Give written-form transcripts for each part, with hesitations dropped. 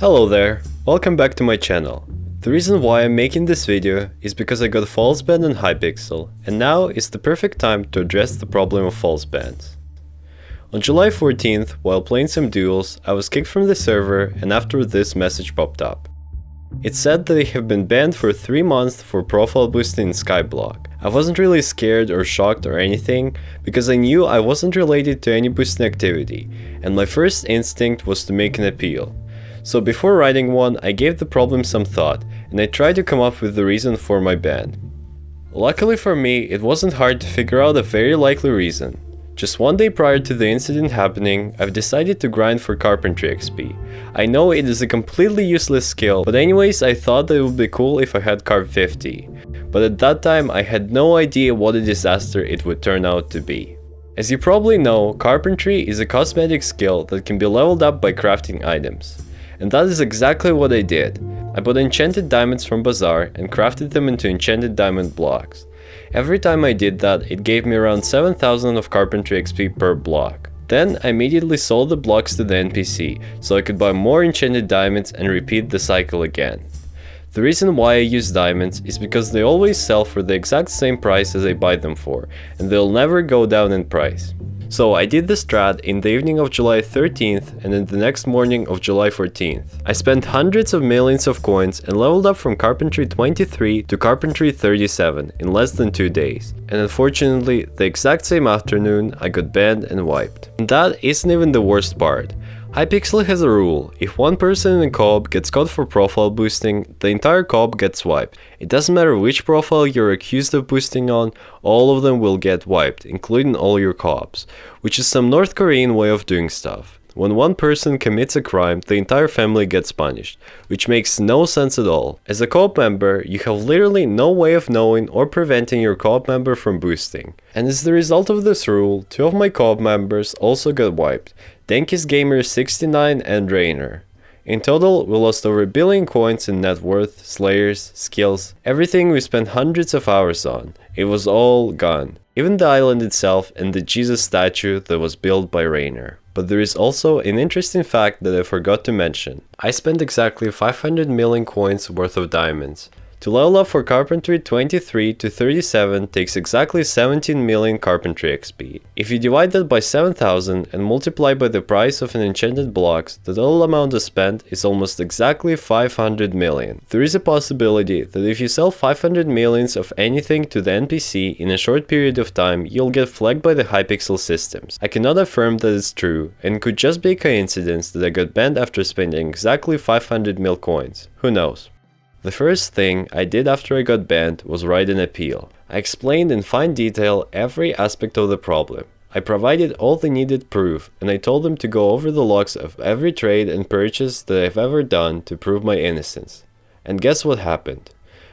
Hello there, welcome back to my channel. The reason why I'm making this video is because I got false banned on hypixel, and now is the perfect time to address the problem of false bans. On July 14th, while playing some duels, I was kicked from the server and after this message popped up. It said that I have been banned for 3 months for profile boosting in skyblock. I wasn't really scared or shocked or anything, because I knew I wasn't related to any boosting activity, and my first instinct was to make an appeal. So before writing one, I gave the problem some thought, and I tried to come up with the reason for my ban. Luckily for me, it wasn't hard to figure out a very likely reason. Just one day prior to the incident happening, I've decided to grind for carpentry XP. I know it is a completely useless skill, but anyways I thought that it would be cool if I had carp 50. But at that time I had no idea what a disaster it would turn out to be. As you probably know, carpentry is a cosmetic skill that can be leveled up by crafting items. And that is exactly what I did. I bought enchanted diamonds from Bazaar and crafted them into enchanted diamond blocks. Every time I did that, it gave me around 7,000 of carpentry XP per block. Then I immediately sold the blocks to the NPC, so I could buy more enchanted diamonds and repeat the cycle again. The reason why I use diamonds is because they always sell for the exact same price as I buy them for, and they'll never go down in price. So I did the strat in the evening of July 13th and in the next morning of July 14th. I spent hundreds of millions of coins and leveled up from carpentry 23 to carpentry 37 in less than 2 days. And unfortunately, the exact same afternoon I got banned and wiped. And that isn't even the worst part. Hypixel has a rule: if one person in a co-op gets caught for profile boosting, the entire co-op gets wiped. It doesn't matter which profile you're accused of boosting on, all of them will get wiped, including all your co-ops, which is some North Korean way of doing stuff. When one person commits a crime, the entire family gets punished, which makes no sense at all. As a co-op member, you have literally no way of knowing or preventing your co-op member from boosting. And as the result of this rule, 2 of my co-op members also got wiped, Denkis Gamer 69 and Rainer. In total, we lost over 1 billion coins in net worth, slayers, skills, everything we spent hundreds of hours on. It was all gone. Even the island itself and the Jesus statue that was built by Rainer. But there is also an interesting fact that I forgot to mention. I spent exactly 500 million coins worth of diamonds. To level up for carpentry 23 to 37 takes exactly 17 million carpentry XP. If you divide that by 7,000 and multiply by the price of an enchanted blocks, the total amount spent is almost exactly 500 million. There is a possibility that if you sell 500 millions of anything to the NPC in a short period of time, you'll get flagged by the hypixel systems. I cannot affirm that it's true, and could just be a coincidence that I got banned after spending exactly 500 mil coins. Who knows? The first thing I did after I got banned was write an appeal. I explained in fine detail every aspect of the problem. I provided all the needed proof, and I told them to go over the logs of every trade and purchase that I've ever done to prove my innocence. And guess what happened?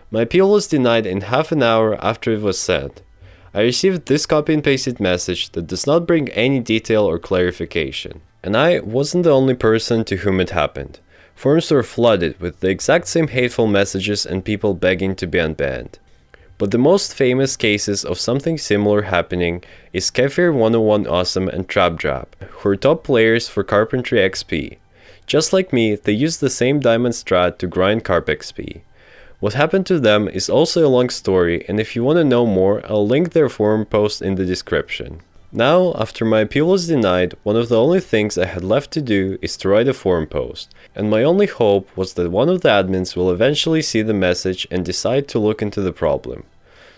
My appeal was denied in half an hour after it was sent. I received this copy and pasted message that does not bring any detail or clarification. And I wasn't the only person to whom it happened. Forums were flooded with the exact same hateful messages and people begging to be unbanned. But the most famous cases of something similar happening is Kefir 101 Awesome and Trapdrap, who are top players for carpentry XP. Just like me, they use the same diamond strat to grind carp XP. What happened to them is also a long story, and if you want to know more, I'll link their forum post in the description. Now, after my appeal was denied, one of the only things I had left to do is to write a forum post, and my only hope was that one of the admins will eventually see the message and decide to look into the problem.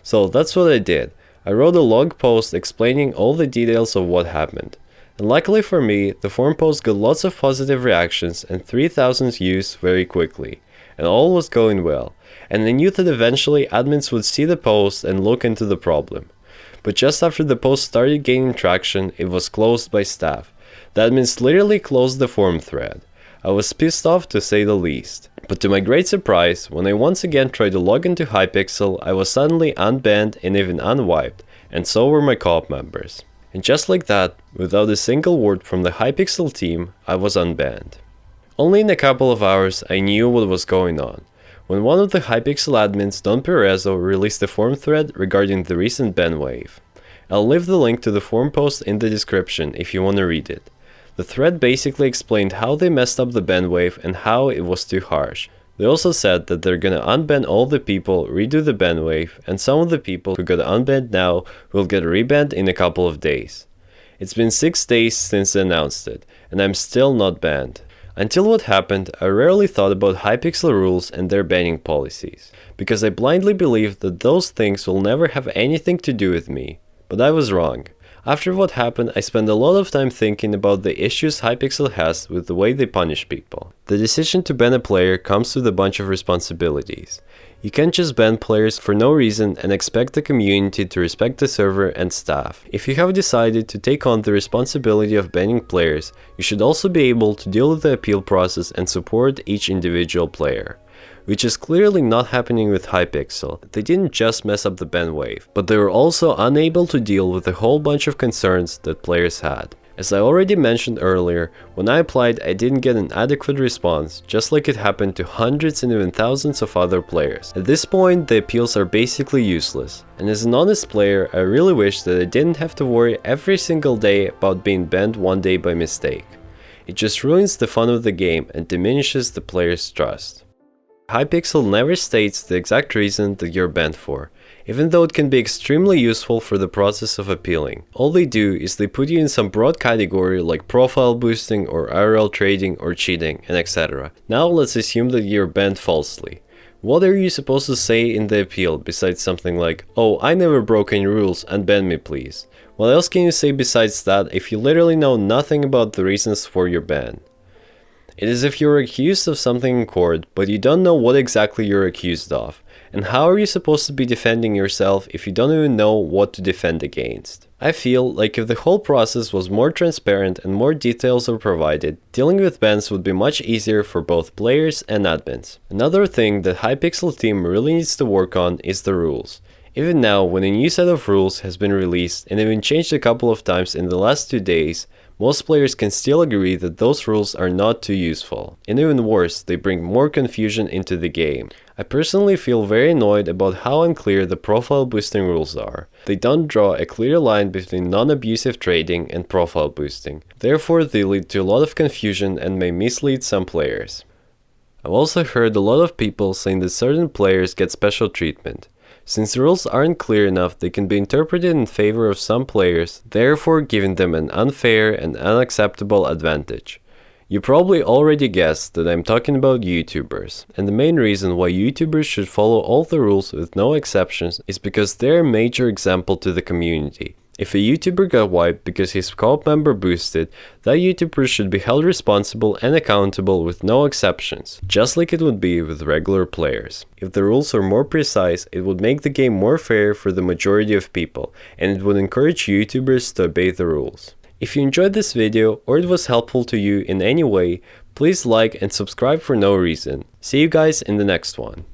So that's what I did. I wrote a long post explaining all the details of what happened. And luckily for me, the forum post got lots of positive reactions and 3,000 views very quickly, and all was going well, and I knew that eventually admins would see the post and look into the problem. But just after the post started gaining traction, it was closed by staff. The admins literally closed the forum thread. I was pissed off to say the least. But to my great surprise, when I once again tried to log into hypixel, I was suddenly unbanned and even unwiped, and so were my co-op members. And just like that, without a single word from the hypixel team, I was unbanned. Only in a couple of hours I knew what was going on. When one of the hypixel admins, Don Perezzo, released a forum thread regarding the recent banwave. I'll leave the link to the forum post in the description if you want to read it. The thread basically explained how they messed up the banwave and how it was too harsh. They also said that they're gonna unban all the people, redo the banwave, and some of the people who got unbanned now will get rebanned in a couple of days. It's been 6 days since they announced it, and I'm still not banned. Until what happened, I rarely thought about hypixel rules and their banning policies, because I blindly believed that those things will never have anything to do with me. But I was wrong. After what happened, I spent a lot of time thinking about the issues hypixel has with the way they punish people. The decision to ban a player comes with a bunch of responsibilities. You can't just ban players for no reason and expect the community to respect the server and staff. If you have decided to take on the responsibility of banning players, you should also be able to deal with the appeal process and support each individual player. Which is clearly not happening with hypixel. They didn't just mess up the banwave, but they were also unable to deal with a whole bunch of concerns that players had. As I already mentioned earlier, when I applied I didn't get an adequate response, just like it happened to hundreds and even thousands of other players. At this point the appeals are basically useless, and as an honest player I really wish that I didn't have to worry every single day about being banned one day by mistake. It just ruins the fun of the game and diminishes the player's trust. Hypixel never states the exact reason that you're banned for, even though it can be extremely useful for the process of appealing. All they do is they put you in some broad category like profile boosting or IRL trading or cheating and etc. Now let's assume that you're banned falsely. What are you supposed to say in the appeal besides something like, "Oh, I never broke any rules, unban me please"? What else can you say besides that if you literally know nothing about the reasons for your ban? It is if you're accused of something in court, but you don't know what exactly you're accused of. And how are you supposed to be defending yourself if you don't even know what to defend against? I feel like if the whole process was more transparent and more details were provided, dealing with bans would be much easier for both players and admins. Another thing that Hypixel team really needs to work on is the rules. Even now, when a new set of rules has been released and even changed a couple of times in the last 2 days, most players can still agree that those rules are not too useful. And even worse, they bring more confusion into the game. I personally feel very annoyed about how unclear the profile boosting rules are. They don't draw a clear line between non-abusive trading and profile boosting. Therefore, they lead to a lot of confusion and may mislead some players. I've also heard a lot of people saying that certain players get special treatment. Since the rules aren't clear enough, they can be interpreted in favor of some players, therefore giving them an unfair and unacceptable advantage. You probably already guessed that I'm talking about YouTubers, and the main reason why YouTubers should follow all the rules with no exceptions is because they're a major example to the community. If a YouTuber got wiped because his co-op member boosted, that YouTuber should be held responsible and accountable with no exceptions, just like it would be with regular players. If the rules are more precise, it would make the game more fair for the majority of people, and it would encourage YouTubers to obey the rules. If you enjoyed this video or it was helpful to you in any way, please like and subscribe for no reason. See you guys in the next one.